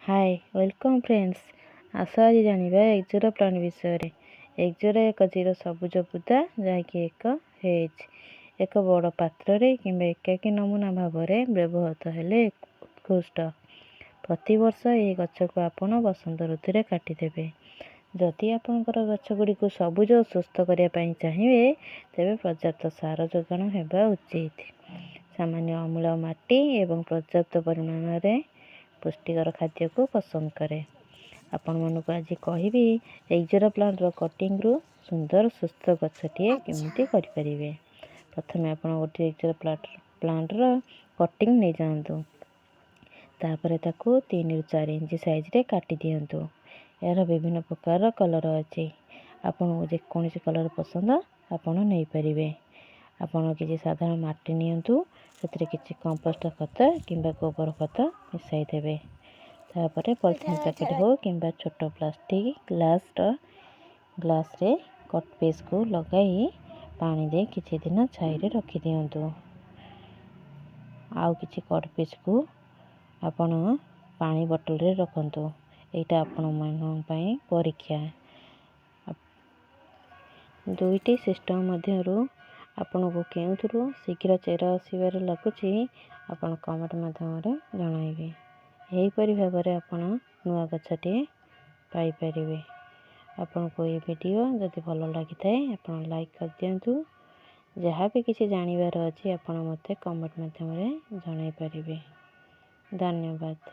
Hi welcome friends आस आज जाना XOR plant विषय एक्जोर एक चिर सबुज बुदा जहाँकि एक बड़ पात्र कि एकाकी नमूना भाव में व्यवहृत हेले उत्कृष्ट। प्रति वर्ष ये गछ को आपण बसंत ऋतु में काटिदेवे। जदि आपणकर गछ गुड़ी को सबुज और सुस्थ करने चाहिए तेरे पर्याप्त सार जोगाण होगा उचित। सामान्य अमूल माटी एवं पर्याप्त परिमाण में पुष्टिकर खाद्य को पसंद करे। आपण मानक आज कहबी एक्जोर प्लांट कटिंग रु सुंदर सुस्थ गछटिए केमिति करें। प्रथम आप गोटे एक्जोर प्लांट कटिंग नहीं जातु तापर ताकू 3 ରୁ 4 इंच साइज रे काटी दियंतु। यार विभिन्न प्रकार कलर अच्छी आपन जेकोसी कलर पसंद आपन नहीं पारिबे। आपन किसी साधारण माटी नियंतु से किसी कंपोस्ट खत किंबा गोबर खत मिसाई देबे। तापर पॉलिथीन पैकेट हो किंबा छोट प्लास्टिक ग्लास रे कट पीस को लगाई पानी दे किछि दिन छाई रे रखि दियंतु। आउ किछि कट पीस को आपण पानी बोतल रे रखंतु। एटा आपण मन पई परीक्षा। दुईटी सिस्टम मध्यरु आपण को केउथुरु शीघ्र चेरा आसीबार लागुछि आपण कमेंट माध्यम रे जणाइबे। यही परि भाव में आपण नुआ गछटे पाई परिबे। आपण को ये वीडियो जदि भल लगी थाए आपण लाइक कर दियंतु। जहाँ भी किसी जानिबार अछि आपण मते कमेंट माध्यम रे जणाई परिबे। धन्यवाद।